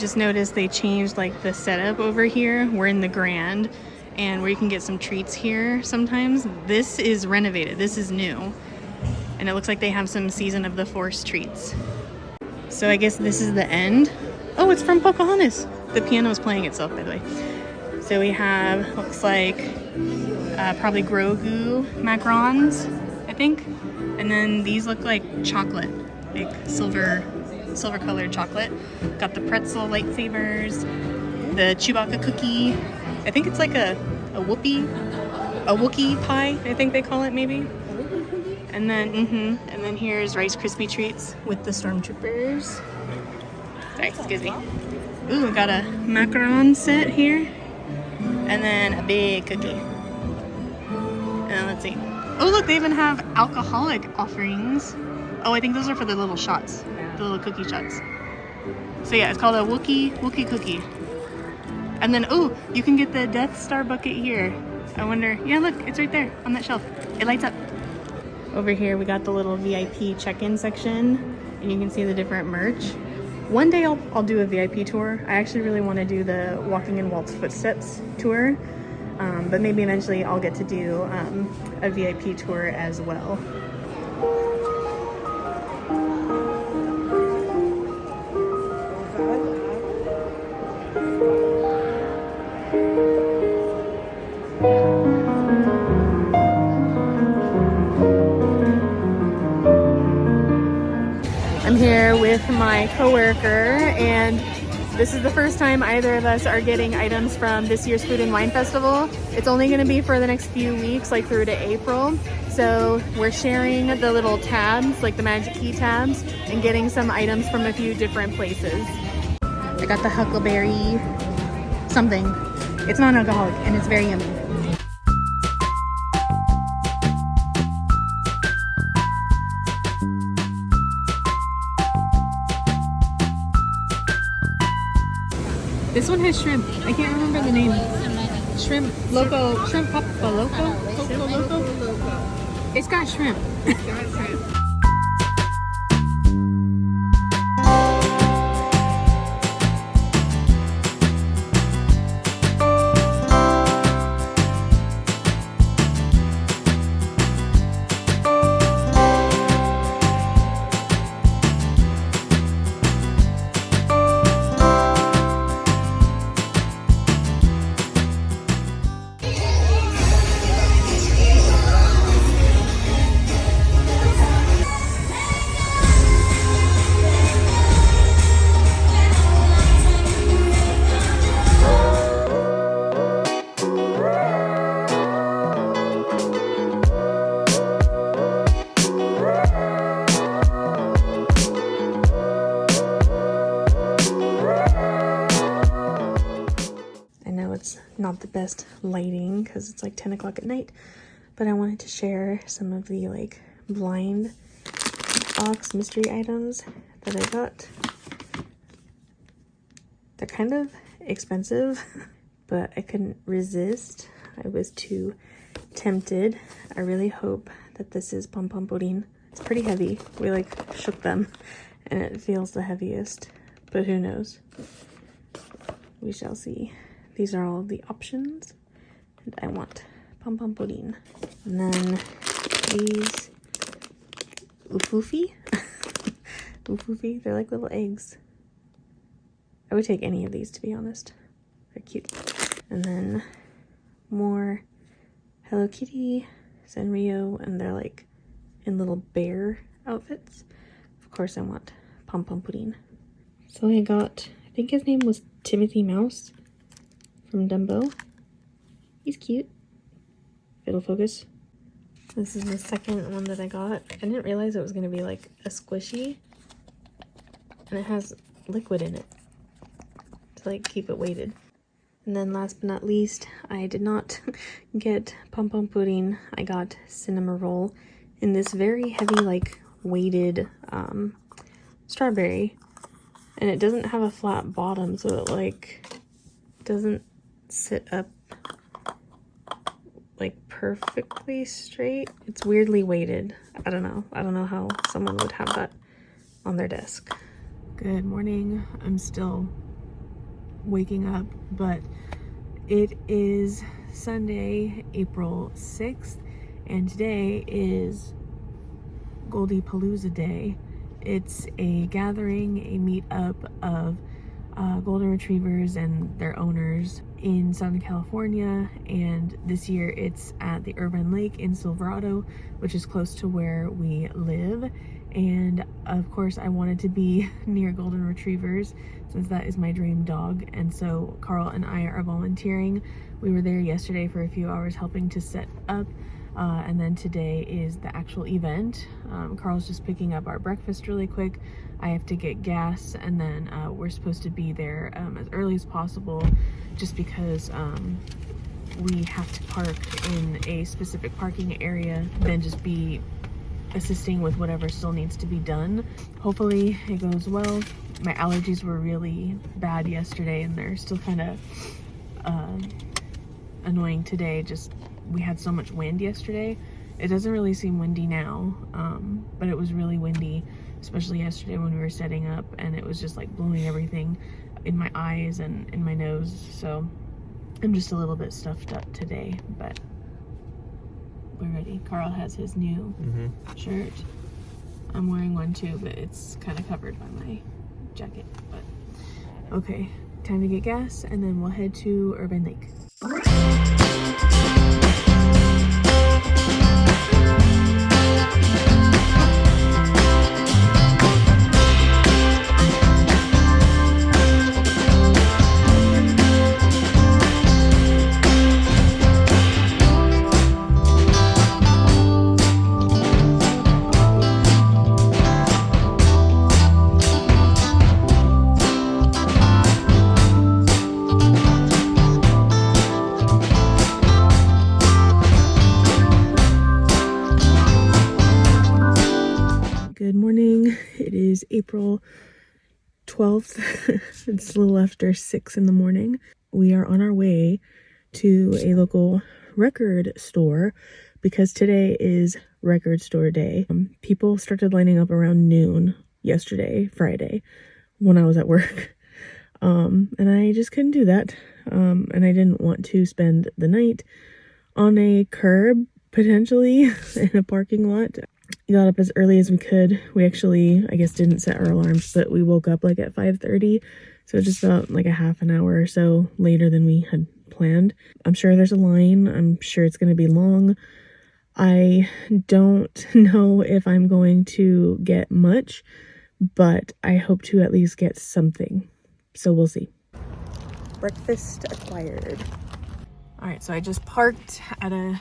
just noticed they changed like the setup over here. We're in the Grand, and where you can get some treats here sometimes. This is renovated. This is new. And it looks like they have some Season of the Force treats. So I guess this is the end. Oh, it's from Pocahontas. The piano is playing itself, by the way. So we have, looks like, probably Grogu macarons, I think. And then these look like chocolate, like silver colored chocolate. Got the pretzel lightsabers, the Chewbacca cookie. I think it's like a Wookiee pie, I think they call it, maybe. And then here's Rice Krispie treats with the stormtroopers. Sorry, excuse me. Ooh, I got a macaron set here, and then a big cookie. And let's see. Oh, look, they even have alcoholic offerings. Oh, I think those are for the little shots, the little cookie shots. So yeah, it's called a Wookiee cookie. And then, oh, you can get the Death Star bucket here. I wonder, yeah, look, it's right there on that shelf. It lights up. Over here, we got the little VIP check-in section, and you can see the different merch. One day I'll do a VIP tour. I actually really want to do the Walking in Walt's Footsteps tour, but maybe eventually I'll get to do a VIP tour as well. I'm here with my coworker, and this is the first time either of us are getting items from this year's Food and Wine Festival. It's only going to be for the next few weeks, like through to April. So we're sharing the little tabs, like the Magic Key tabs, and getting some items from a few different places. I got the Huckleberry something. It's non-alcoholic and it's very yummy. This one has shrimp. I can't remember the name. Shrimp Loco. Shrimp Papa Loco? Coco Loco? It's got shrimp. It's got shrimp. Not the best lighting because it's like 10 o'clock at night, but I wanted to share some of the like blind box mystery items that I got. They're kind of expensive, but I couldn't resist. I was too tempted. I really hope that this is Pom Pom Pudding. It's pretty heavy. We like shook them and it feels the heaviest, but who knows? We shall see. These are all the options, and I want Pom Pom Pudding. And then these Ufufi. Ufufi, they're like little eggs. I would take any of these, to be honest. They're cute. And then more Hello Kitty, Sanrio, and they're like in little bear outfits. Of course I want Pom Pom Pudding. So I got, I think his name was Timothy Mouse from Dumbo. He's cute. It'll focus. This is the second one that I got. I didn't realize it was going to be like a squishy. And it has liquid in it to like keep it weighted. And then last but not least, I did not get Pom Pom Pudding. I got Cinema Roll in this very heavy like weighted strawberry. And it doesn't have a flat bottom, so it like doesn't sit up like perfectly straight. It's weirdly weighted. I don't know how someone would have that on their desk. Good morning. I'm still waking up, but it is Sunday, April 6th, and today is Goldie Palooza Day. It's a gathering, a meetup of golden retrievers and their owners in Southern California, and this year it's at the Urban Lake in Silverado, which is close to where we live. And of course I wanted to be near golden retrievers since that is my dream dog, and so Carl and I are volunteering. We were there yesterday for a few hours helping to set up, and then today is the actual event. Carl's just picking up our breakfast really quick. I have to get gas, and then we're supposed to be there as early as possible, just because we have to park in a specific parking area, then just be assisting with whatever still needs to be done. Hopefully it goes well. My allergies were really bad yesterday, and they're still kind of annoying today. Just we had so much wind yesterday. It doesn't really seem windy now, but it was really windy, especially yesterday when we were setting up, and it was just like blowing everything in my eyes and in my nose. So I'm just a little bit stuffed up today, but we're ready. Carl has his new shirt. I'm wearing one too, but it's kind of covered by my jacket. But okay, time to get gas, and then we'll head to Urban Lake. Good morning. It is April 12th. It's a little after 6 in the morning. We are on our way to a local record store because today is record store day. People started lining up around noon yesterday, Friday, when I was at work. And I just couldn't do that. And I didn't want to spend the night on a curb, potentially, in a parking lot. Got up as early as we could. We actually, I guess, didn't set our alarms, but we woke up like at 5:30, so just about like a half an hour or so later than we had planned. I'm sure there's a line. I'm sure it's going to be long. I don't know if I'm going to get much, but I hope to at least get something. So we'll see. Breakfast acquired. All right, so I just parked at a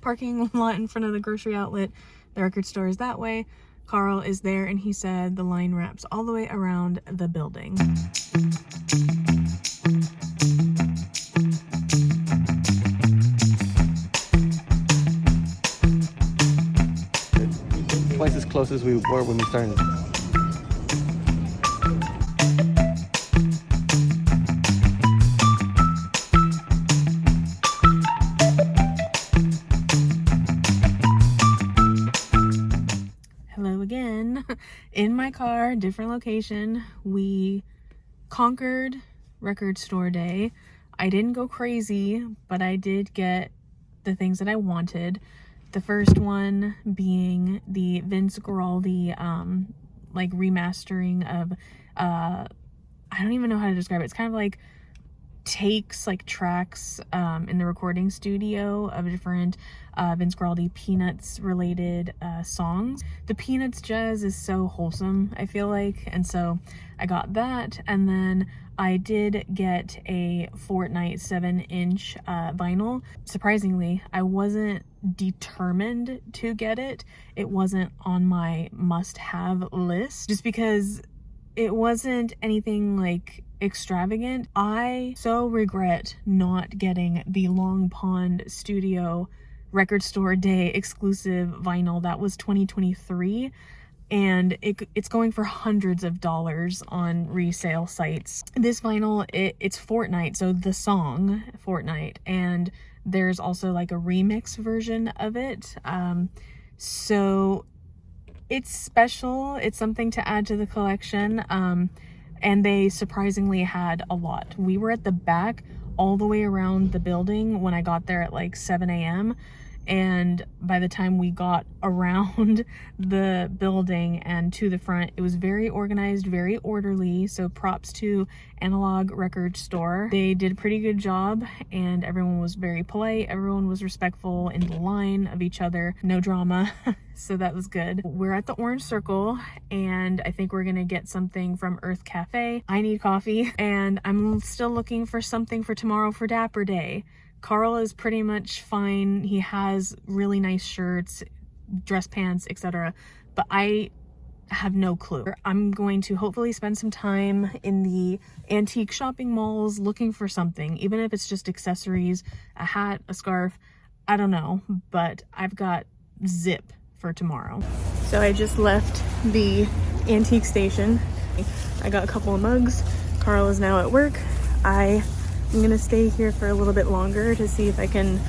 parking lot in front of the grocery outlet. The record store is that way. Carl is there, and he said the line wraps all the way around the building. Twice as close as we were when we started. In my car, different location. We conquered record store day. I didn't go crazy, but I did get the things that I wanted. The first one being the Vince Guaraldi like remastering of I don't even know how to describe it. It's kind of like takes, like tracks in the recording studio of different Vince Guaraldi Peanuts related songs. The Peanuts jazz is so wholesome, I feel like, and so I got that. And then I did get a Fortnite 7-inch vinyl. Surprisingly, I wasn't determined to get it. It wasn't on my must-have list just because it wasn't anything like extravagant. I so regret not getting the Long Pond Studio Record Store Day exclusive vinyl. That was 2023, and it's going for hundreds of dollars on resale sites. This vinyl, it's Fortnite, so the song Fortnite, and there's also like a remix version of it. So it's special. It's something to add to the collection. and they surprisingly had a lot. We were at the back all the way around the building when I got there at like 7 a.m. And by the time we got around the building and to the front, it was very organized, very orderly. So props to Analog Record Store. They did a pretty good job, and everyone was very polite. Everyone was respectful in the line of each other. No drama. So that was good. We're at the Orange Circle, and I think we're gonna get something from Earth Cafe. I need coffee, and I'm still looking for something for tomorrow for Dapper Day. Carl is pretty much fine. He has really nice shirts, dress pants, etc. But I have no clue. I'm going to hopefully spend some time in the antique shopping malls looking for something, even if it's just accessories, a hat, a scarf, I don't know, but I've got zip for tomorrow. So I just left the antique station. I got a couple of mugs. Carl is now at work. I'm gonna stay here for a little bit longer to see if I can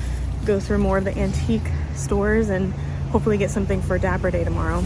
go through more of the antique stores and hopefully get something for Dapper Day tomorrow.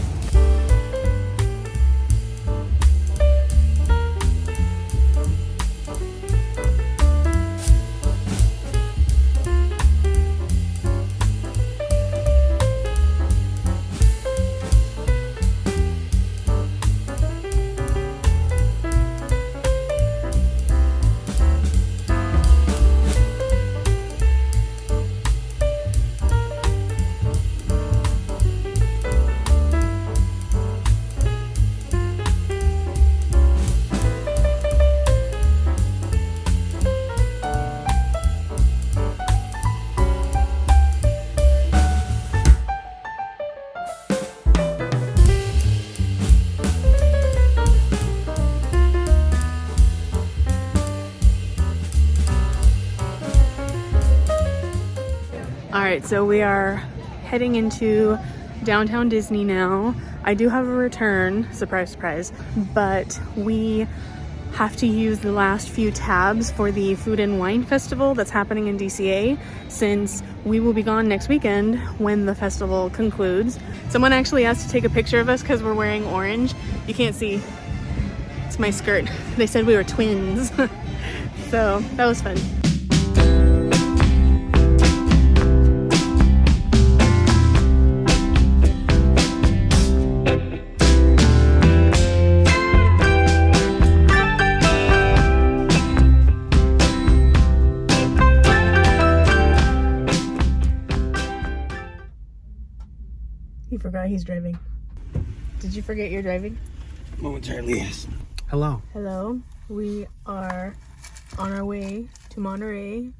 Alright, so we are heading into downtown Disney now. I do have a return, surprise, surprise, but we have to use the last few tabs for the Food and Wine Festival that's happening in DCA, since we will be gone next weekend when the festival concludes. Someone actually asked to take a picture of us because we're wearing orange. You can't see, it's my skirt. They said we were twins. So that was fun. He forgot he's driving. Did you forget you're driving? Momentarily, yes. Hello. Hello. We are on our way to Monterey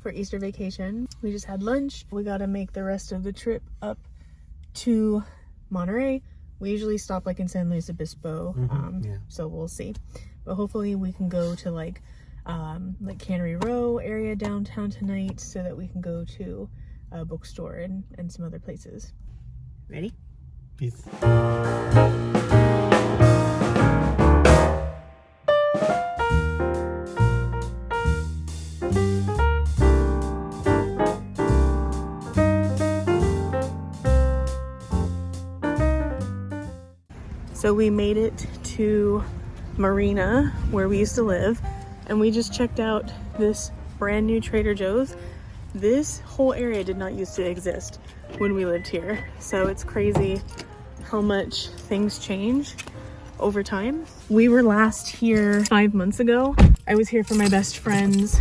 for Easter vacation. We just had lunch. We gotta make the rest of the trip up to Monterey. We usually stop like in San Luis Obispo, yeah. So we'll see. But hopefully we can go to like Cannery Row area downtown tonight so that we can go to a bookstore and some other places. Ready? Peace. So we made it to Marina, where we used to live, and we just checked out this brand new Trader Joe's. This whole area did not used to exist when we lived here, so it's crazy how much things change over time. We were last here 5 months ago. I was here for my best friend's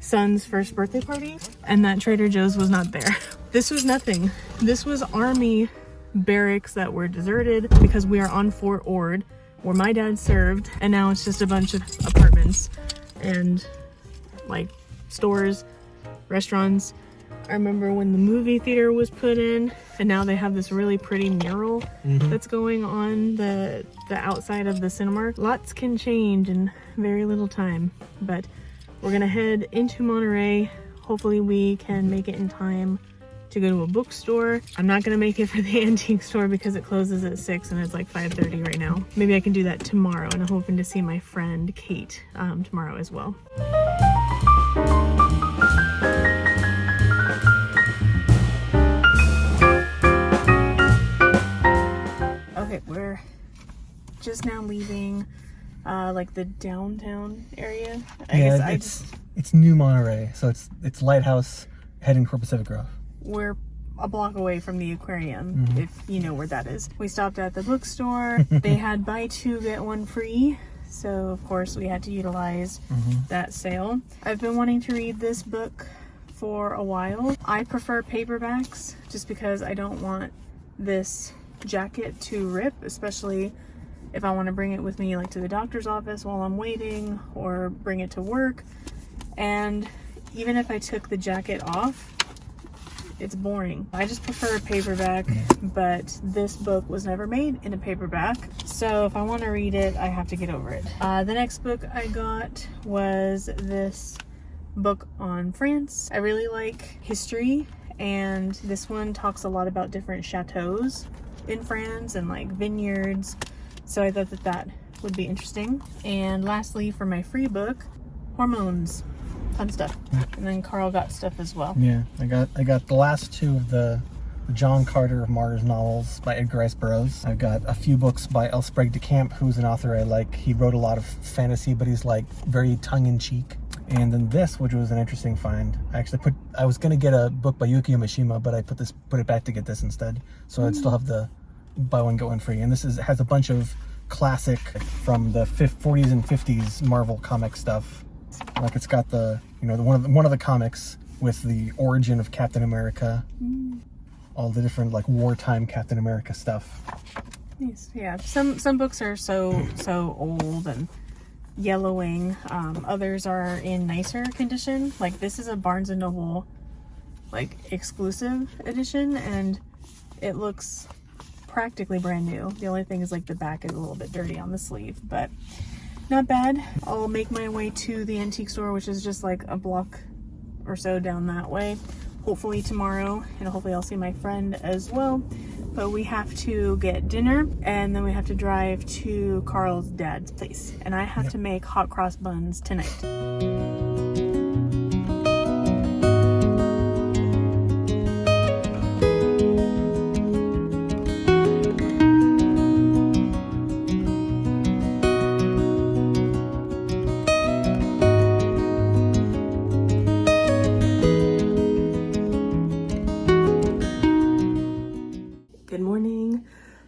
son's first birthday party, and that Trader Joe's was not there. This was nothing. This was army barracks that were deserted because we are on Fort Ord, where my dad served, and now it's just a bunch of apartments and like stores, restaurants. I remember when the movie theater was put in, and now they have this really pretty mural that's going on the outside of the Cinemark. Lots can change in very little time, but we're gonna head into Monterey. Hopefully we can make it in time to go to a bookstore. I'm not gonna make it for the antique store because it closes at 6 and it's like 5:30 right now. Maybe I can do that tomorrow, and I'm hoping to see my friend Kate tomorrow as well. Okay, we're just now leaving like the downtown area. It's New Monterey, so it's Lighthouse heading toward Pacific Grove. We're a block away from the aquarium, if you know where that is. We stopped at the bookstore. They had buy two, get one free. So of course we had to utilize that sale. I've been wanting to read this book for a while. I prefer paperbacks just because I don't want this jacket to rip, especially if I want to bring it with me like to the doctor's office while I'm waiting or bring it to work. And even if I took the jacket off, it's boring. I just prefer a paperback, but this book was never made in a paperback. So if I want to read it, I have to get over it. The next book I got was this book on France. I really like history, and this one talks a lot about different chateaus in France and like vineyards. So I thought that would be interesting. And lastly, for my free book, hormones. Fun stuff. And then Carl got stuff as well. Yeah, I got the last two of the John Carter of Mars novels by Edgar Rice Burroughs. I've got a few books by L. Sprague de Camp, who's an author I like. He wrote a lot of fantasy, but he's like very tongue-in-cheek. And then this, which was an interesting find, I was gonna get a book by Yukio Mishima, but I put it back to get this instead. So I'd still have the buy one get one free. And this has a bunch of classic from the 40s and 50s Marvel comic stuff. Like it's got one of the comics with the origin of Captain America, all the different like wartime Captain America stuff. Nice. Yeah, some books are so old and yellowing. Others are in nicer condition. Like this is a Barnes & Noble like exclusive edition, and it looks practically brand new. The only thing is like the back is a little bit dirty on the sleeve, but not bad. I'll make my way to the antique store, which is just like a block or so down that way, hopefully tomorrow, and hopefully I'll see my friend as well. But we have to get dinner, and then we have to drive to Carl's dad's place, and I have to make hot cross buns tonight.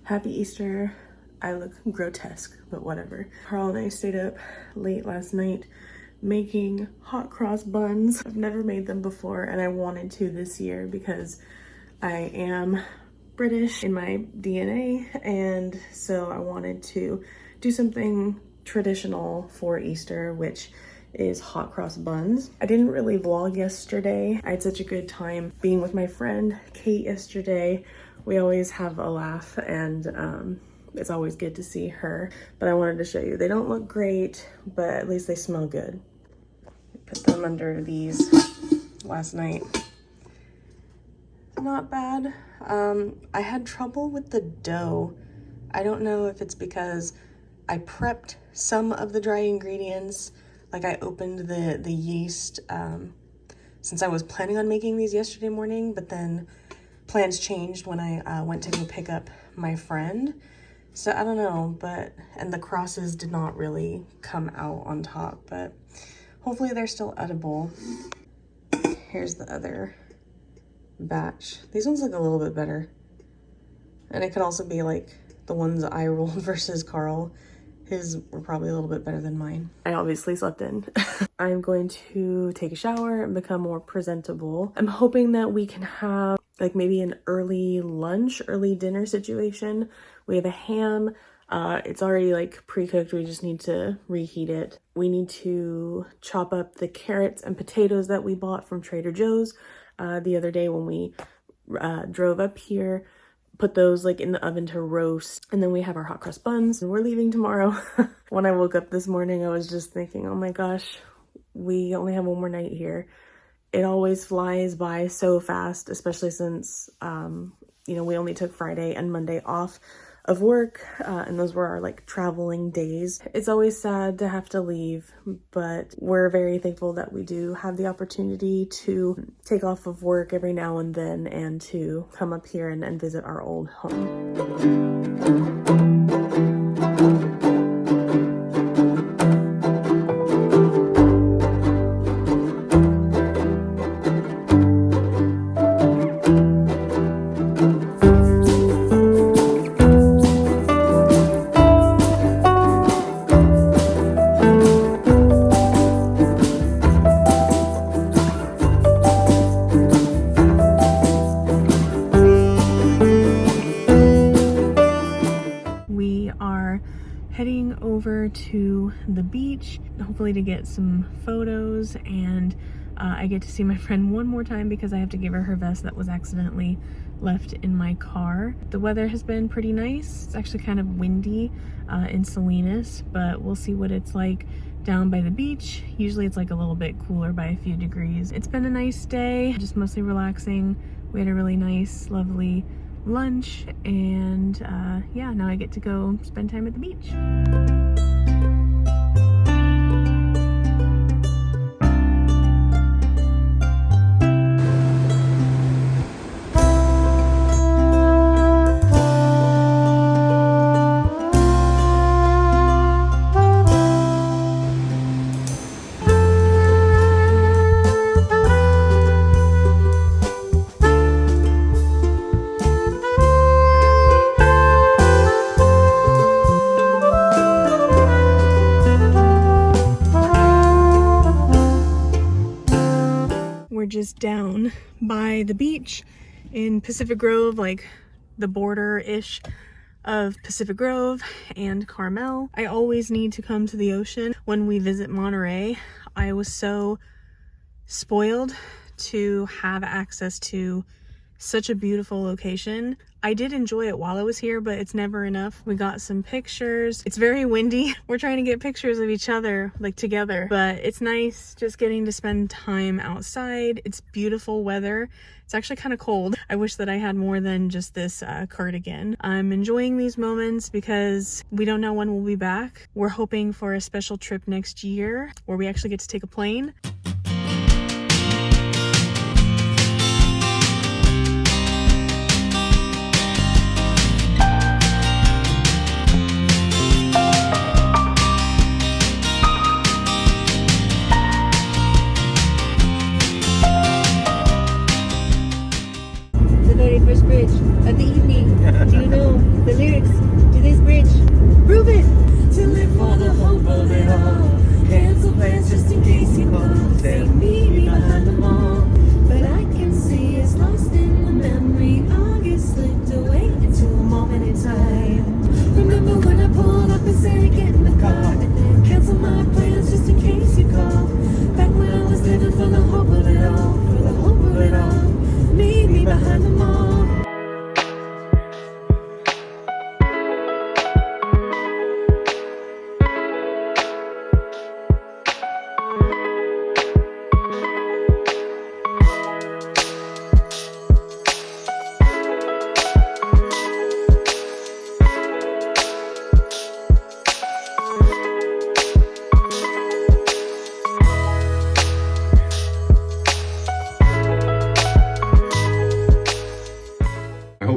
Happy Easter. I look grotesque, but whatever. Carl and I stayed up late last night making hot cross buns. I've never made them before, and I wanted to this year because I am British in my DNA, and so I wanted to do something traditional for Easter, which is hot cross buns. I didn't really vlog yesterday. I had such a good time being with my friend Kate yesterday. We always have a laugh, and it's always good to see her. But I wanted to show you. They don't look great, but at least they smell good. Put them under these last night. Not bad. I had trouble with the dough. I don't know if it's because I prepped some of the dry ingredients. Like I opened the yeast since I was planning on making these yesterday morning, but then plans changed when I went to go pick up my friend. So I don't know, and the crosses did not really come out on top, but hopefully they're still edible. Here's the other batch. These ones look a little bit better. And it could also be like the ones I rolled versus Carl. His were probably a little bit better than mine. I obviously slept in. I'm going to take a shower and become more presentable. I'm hoping that we can have like maybe an early lunch, early dinner situation. We have a ham. It's already like pre-cooked. We just need to reheat it. We need to chop up the carrots and potatoes that we bought from Trader Joe's the other day when we drove up here. Put those like in the oven to roast, and then we have our hot cross buns, and we're leaving tomorrow. When I woke up this morning, I was just thinking, oh my gosh, we only have one more night here. It always flies by so fast, especially since we only took Friday and Monday off of work, and those were our like traveling days. It's always sad to have to leave, but we're very thankful that we do have the opportunity to take off of work every now and then and to come up here and visit our old home. to the beach, hopefully to get some photos, and I get to see my friend one more time because I have to give her vest that was accidentally left in my car. The weather has been pretty nice. It's actually kind of windy in Salinas, but we'll see what it's like down by the beach. Usually it's like a little bit cooler by a few degrees. It's been a nice day, just mostly relaxing. We had a really nice, lovely lunch, and yeah, now I get to go spend time at the beach. Just down by the beach in Pacific Grove, like the border-ish of Pacific Grove and Carmel. I always need to come to the ocean when we visit Monterey. I was so spoiled to have access to such a beautiful location. I did enjoy it while I was here, but it's never enough. We got some pictures. It's very windy. We're trying to get pictures of each other, like together, but it's nice just getting to spend time outside. It's beautiful weather. It's actually kind of cold. I wish that I had more than just this cardigan. I'm enjoying these moments because we don't know when we'll be back. We're hoping for a special trip next year where we actually get to take a plane. First bridge of the evening. Do you know the lyrics to this bridge? Prove it! To live for the hope of it all. Cancel plans just in case you call. They meet me behind the mall. But I can see it's lost in the memory. August slipped away into a moment in time. Remember when I pulled up and said get in the car, and then cancel my plans just in case you call. Back when I was living for the hope of it all. For the hope of it all. Meet me behind the mall.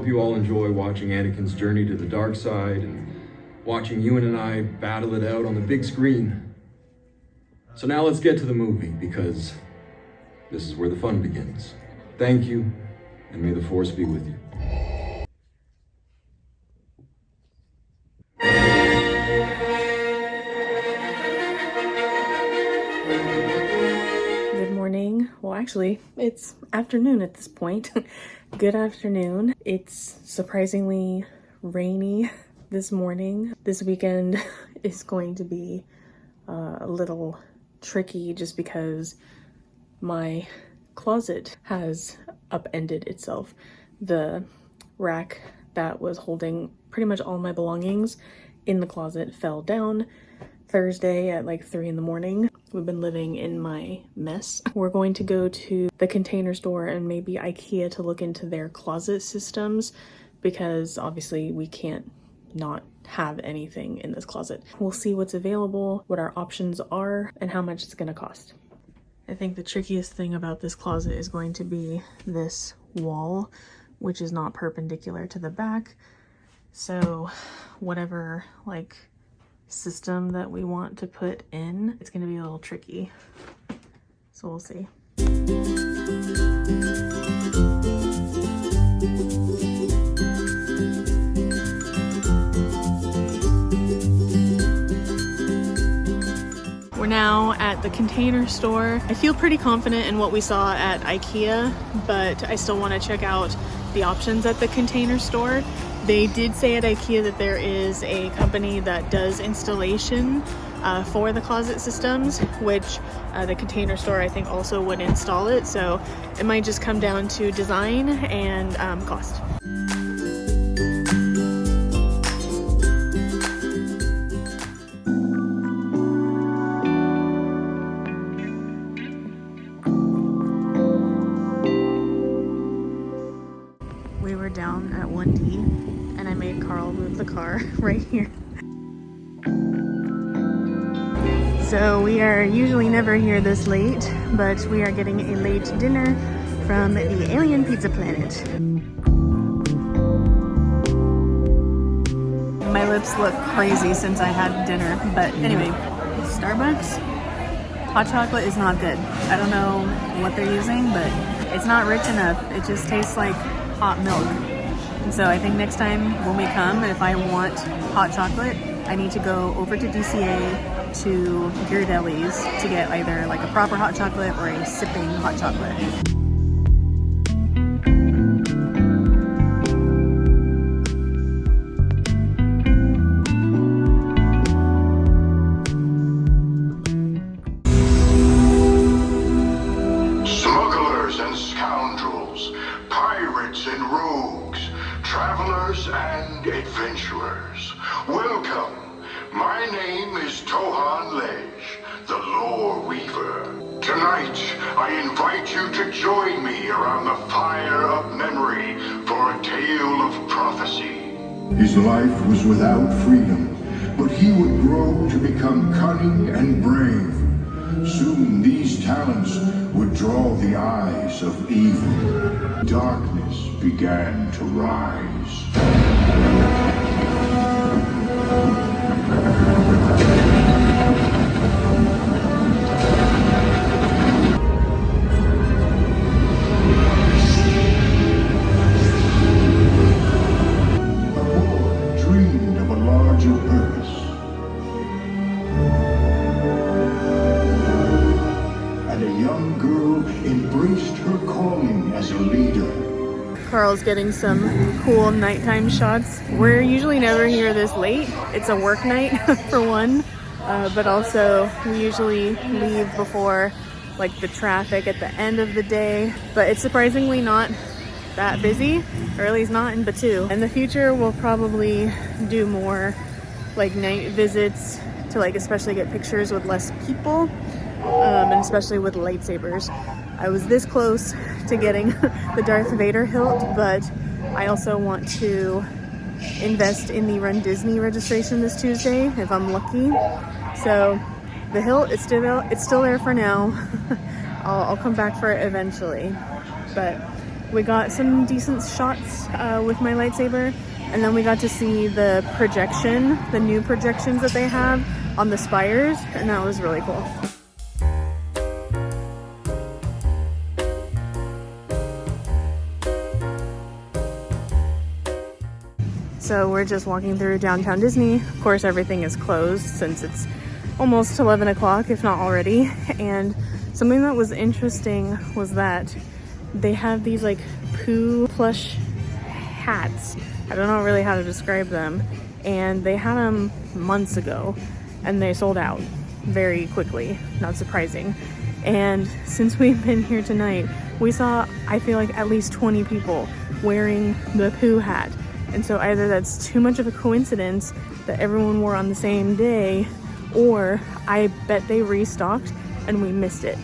You all enjoy watching Anakin's journey to the dark side and watching Ewan and I battle it out on the big screen. So now let's get to the movie, because this is where the fun begins. Thank you, and may the Force be with you. Good morning. Well, actually, it's afternoon at this point. Good afternoon. It's surprisingly rainy this morning. This weekend is going to be a little tricky just because my closet has upended itself. The rack that was holding pretty much all my belongings in the closet fell down Thursday at like 3 in the morning. We've been living in my mess. We're going to go to the Container Store and maybe IKEA to look into their closet systems, because obviously we can't not have anything in this closet. We'll see what's available, what our options are, and how much it's gonna cost. I think the trickiest thing about this closet is going to be this wall, which is not perpendicular to the back. So whatever like system that we want to put in, it's gonna be a little tricky. So we'll see. We're now at the Container Store. I feel pretty confident in what we saw at IKEA, but I still want to check out the options at the Container Store. They did say at IKEA that there is a company that does installation for the closet systems, which the Container Store I think also would install it. So it might just come down to design and cost. We were down at 1D and I made Carl move the car right here. So we are usually never here this late, but we are getting a late dinner from the Alien Pizza Planet. My lips look crazy since I had dinner, but anyway, Starbucks hot chocolate is not good. I don't know what they're using, but it's not rich enough. It just tastes like hot milk. And so I think next time when we come, and if I want hot chocolate, I need to go over to DCA to Ghirardelli's to get either like a proper hot chocolate or a sipping hot chocolate. Smugglers and scoundrels, pirates and rogues, travelers and adventurers, welcome. My name is Tohan Lej, the Lore Weaver. Tonight, I invite you to join me around the fire of memory for a tale of prophecy. His life was without freedom, but he would grow to become cunning and brave. Soon these talents would draw the eyes of evil. Darkness began to rise. Carl's getting some cool nighttime shots. We're usually never here this late. It's a work night for one, but also we usually leave before like the traffic at the end of the day. But it's surprisingly not that busy, or at least not in Batu. In the future, we'll probably do more like night visits to like especially get pictures with less people, and especially with lightsabers. I was this close to getting the Darth Vader hilt, but I also want to invest in the Run Disney registration this Tuesday if I'm lucky. So the hilt, it's still there for now. I'll come back for it eventually. But we got some decent shots with my lightsaber, and then we got to see the projection, the new projections that they have on the spires, and that was really cool. So we're just walking through downtown Disney. Of course, everything is closed since it's almost 11 o'clock, if not already. And something that was interesting was that they have these like Pooh plush hats. I don't know really how to describe them. And they had them months ago and they sold out very quickly, not surprising. And since we've been here tonight, we saw, I feel like, at least 20 people wearing the Pooh hat. And so either that's too much of a coincidence that everyone wore on the same day, or I bet they restocked and we missed it.